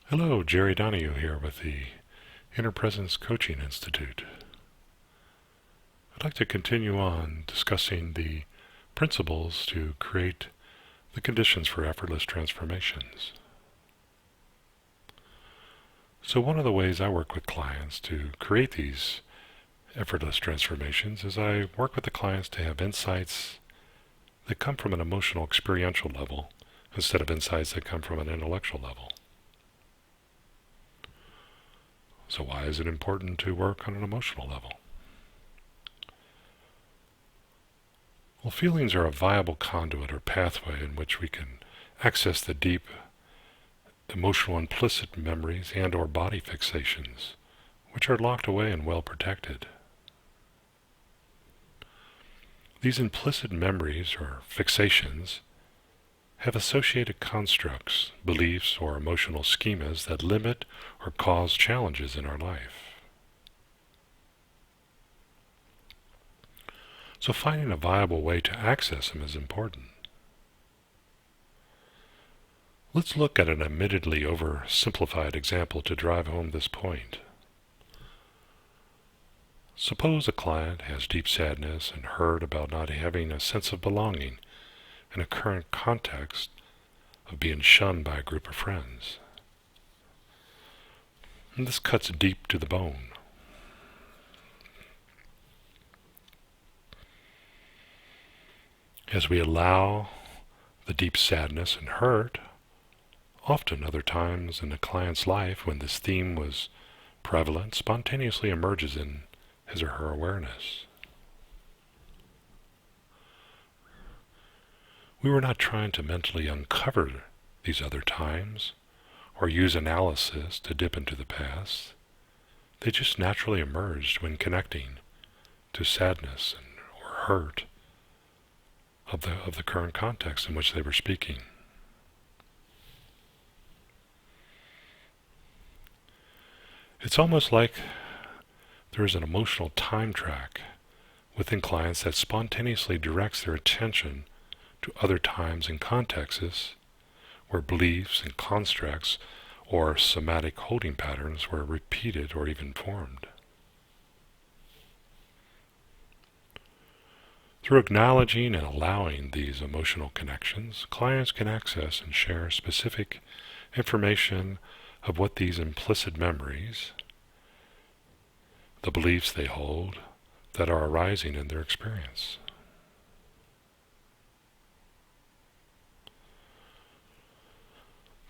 Hello, Jerry Donahue here with the Inner Presence Coaching Institute. I'd like to continue on discussing the principles to create the conditions for effortless transformations. So one of the ways I work with clients to create these effortless transformations is I work with the clients to have insights that come from an emotional experiential level instead of insights that come from an intellectual level. So why is it important to work on an emotional level? Well, feelings are a viable conduit or pathway in which we can access the deep emotional implicit memories and or body fixations, which are locked away and well protected. These implicit memories or fixations have associated constructs, beliefs, or emotional schemas that limit or cause challenges in our life. So finding a viable way to access them is important. Let's look at an admittedly oversimplified example to drive home this point. Suppose a client has deep sadness and hurt about not having a sense of belonging in a current context of being shunned by a group of friends. And this cuts deep to the bone. As we allow the deep sadness and hurt, often other times in the client's life when this theme was prevalent, spontaneously emerges in his or her awareness. We were not trying to mentally uncover these other times or use analysis to dip into the past. They just naturally emerged when connecting to sadness or hurt of the current context in which they were speaking. It's almost like there is an emotional time track within clients that spontaneously directs their attention to other times and contexts where beliefs and constructs or somatic holding patterns were repeated or even formed. Through acknowledging and allowing these emotional connections, clients can access and share specific information of what these implicit memories, the beliefs they hold, that are arising in their experience.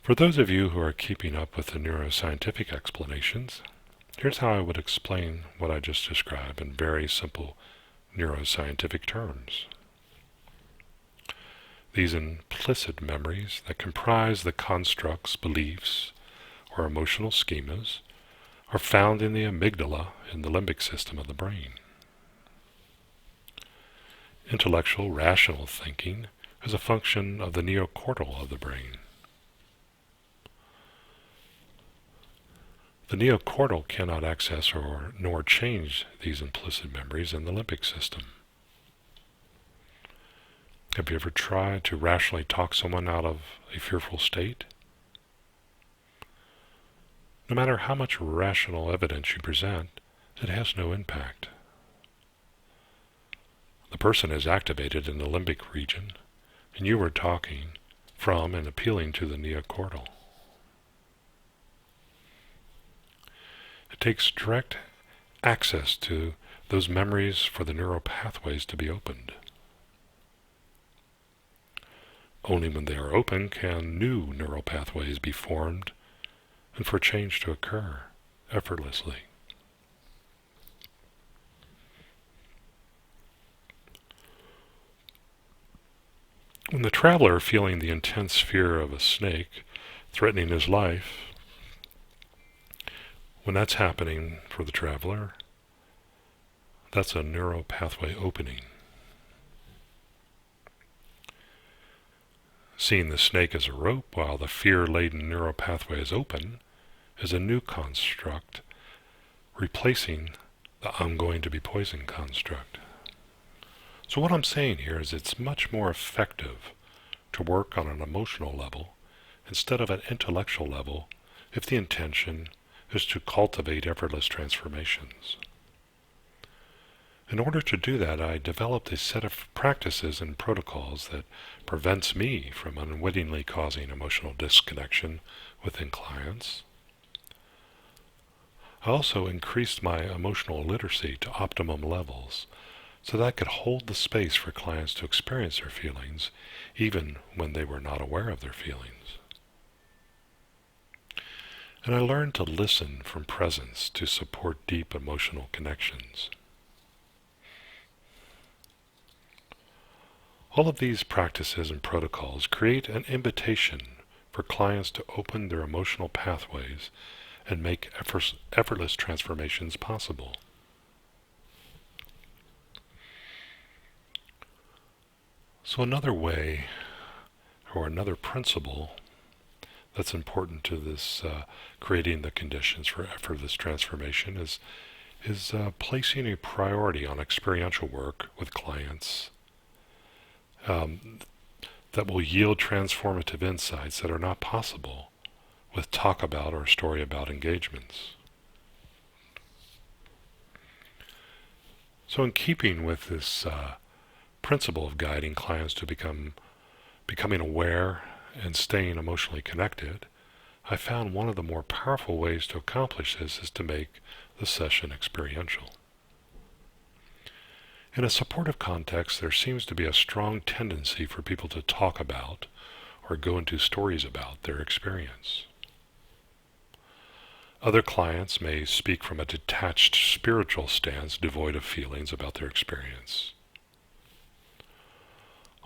For those of you who are keeping up with the neuroscientific explanations, here's how I would explain what I just described in very simple neuroscientific terms. These implicit memories that comprise the constructs, beliefs, or emotional schemas are found in the amygdala in the limbic system of the brain. Intellectual, rational thinking is a function of the neocortex of the brain. The neocortex cannot access nor change these implicit memories in the limbic system. Have you ever tried to rationally talk someone out of a fearful state? No matter how much rational evidence you present, it has no impact. The person is activated in the limbic region, and you are talking from and appealing to the neocortex. It takes direct access to those memories for the neuropathways to be opened. Only when they are open can new neuropathways be formed and for change to occur effortlessly. When the traveler, feeling the intense fear of a snake threatening his life, when that's happening for the traveler, that's a neuropathway opening. Seeing the snake as a rope while the fear-laden neuropathway is open is a new construct, replacing the I'm going to be poisoned construct. So what I'm saying here is it's much more effective to work on an emotional level instead of an intellectual level if the intention is to cultivate effortless transformations. In order to do that, I developed a set of practices and protocols that prevents me from unwittingly causing emotional disconnection within clients. I also increased my emotional literacy to optimum levels so that I could hold the space for clients to experience their feelings even when they were not aware of their feelings. And I learned to listen from presence to support deep emotional connections. All of these practices and protocols create an invitation for clients to open their emotional pathways and make effortless transformations possible. So another way, or another principle that's important to this creating the conditions for effortless transformation is placing a priority on experiential work with clients that will yield transformative insights that are not possible with talk about or story about engagements. So in keeping with this principle of guiding clients to becoming aware and staying emotionally connected, I found one of the more powerful ways to accomplish this is to make the session experiential. In a supportive context, there seems to be a strong tendency for people to talk about or go into stories about their experience. Other clients may speak from a detached spiritual stance devoid of feelings about their experience.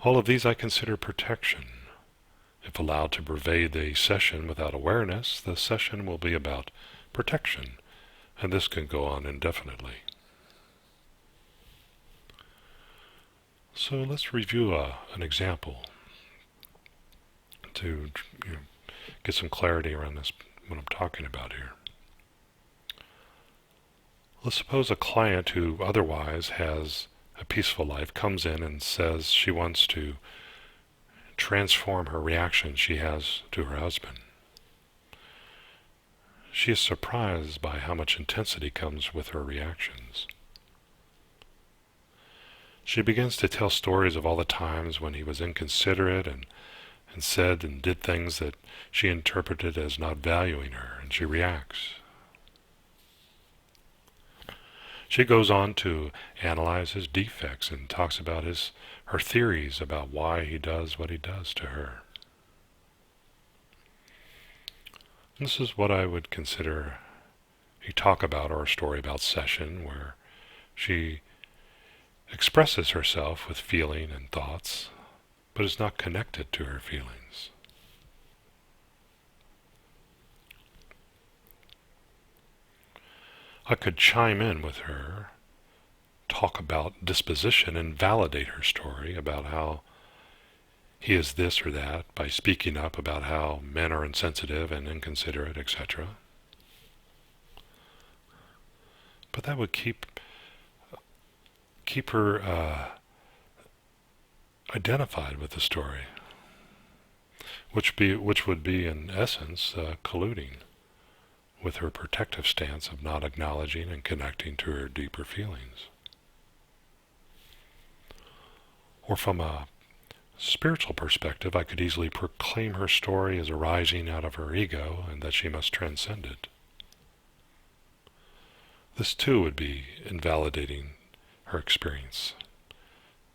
All of these I consider protection. If allowed to pervade the session without awareness, the session will be about protection, and this can go on indefinitely. So let's review an example to get some clarity around this, what I'm talking about here. Let's suppose a client who otherwise has a peaceful life comes in and says she wants to transform her reaction she has to her husband. She is surprised by how much intensity comes with her reactions. She begins to tell stories of all the times when he was inconsiderate and said and did things that she interpreted as not valuing her, and she reacts. She goes on to analyze his defects and talks about her theories about why he does what he does to her. This is what I would consider a talk about or a story about session where she expresses herself with feeling and thoughts, but is not connected to her feelings. I could chime in with her, talk about disposition, and validate her story about how he is this or that by speaking up about how men are insensitive and inconsiderate, etc. But that would keep her identified with the story, which would be in essence colluding with her protective stance of not acknowledging and connecting to her deeper feelings. Or from a spiritual perspective, I could easily proclaim her story as arising out of her ego and that she must transcend it. This too would be invalidating her experience.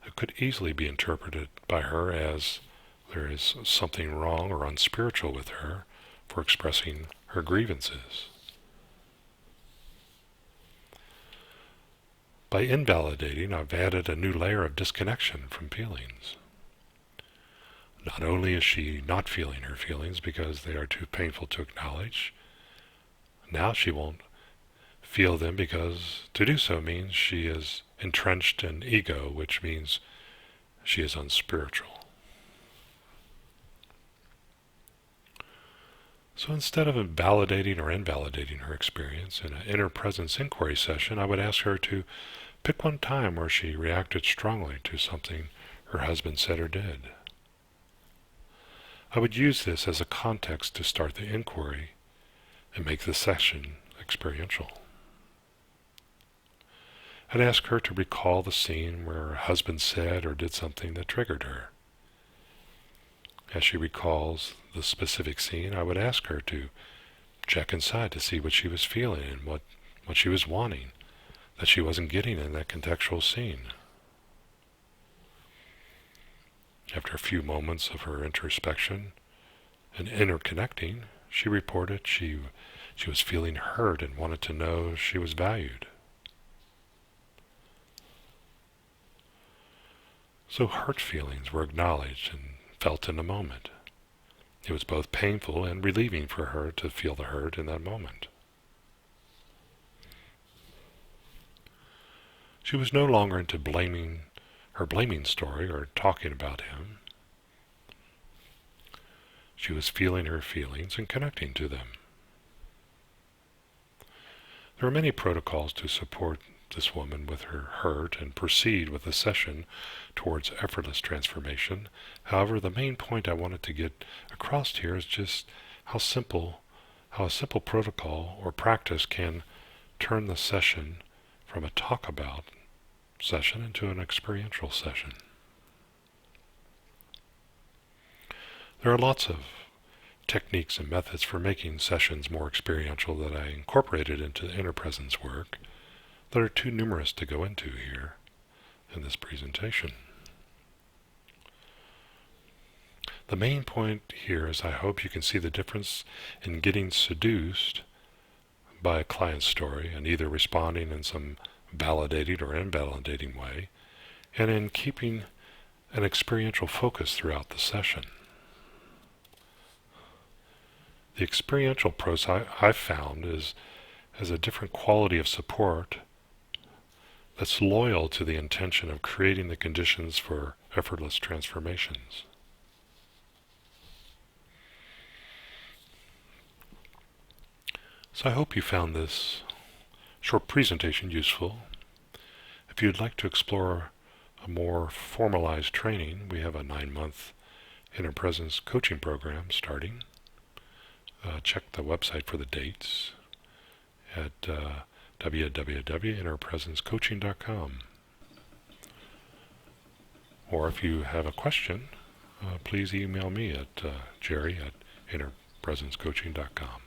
It could easily be interpreted by her as there is something wrong or unspiritual with her for expressing her grievances. By invalidating, I've added a new layer of disconnection from feelings. Not only is she not feeling her feelings because they are too painful to acknowledge, now she won't feel them because to do so means she is entrenched in ego, which means she is unspiritual. So instead of validating or invalidating her experience in an inner presence inquiry session, I would ask her to pick one time where she reacted strongly to something her husband said or did. I would use this as a context to start the inquiry and make the session experiential. I'd ask her to recall the scene where her husband said or did something that triggered her. As she recalls the specific scene, I would ask her to check inside to see what she was feeling and what she was wanting that she wasn't getting in that contextual scene. After a few moments of her introspection and interconnecting, she reported she was feeling heard and wanted to know she was valued. So hurt feelings were acknowledged and felt in the moment. It was both painful and relieving for her to feel the hurt in that moment. She was no longer into her blaming story or talking about him. She was feeling her feelings and connecting to them. There are many protocols to support this woman with her hurt and proceed with the session towards effortless transformation. However, the main point I wanted to get across here is just how a simple protocol or practice can turn the session from a talk about session into an experiential session. There are lots of techniques and methods for making sessions more experiential that I incorporated into the inner presence work that are too numerous to go into here in this presentation. The main point here is I hope you can see the difference in getting seduced by a client's story and either responding in some validating or invalidating way, and in keeping an experiential focus throughout the session. The experiential process I've found has a different quality of support that's loyal to the intention of creating the conditions for effortless transformations. So I hope you found this short presentation useful. If you'd like to explore a more formalized training, we have a 9-month inner presence coaching program starting. Check the website for the dates at www.innerpresencecoaching.com. Or if you have a question, please email me at jerry@innerpresencecoaching.com.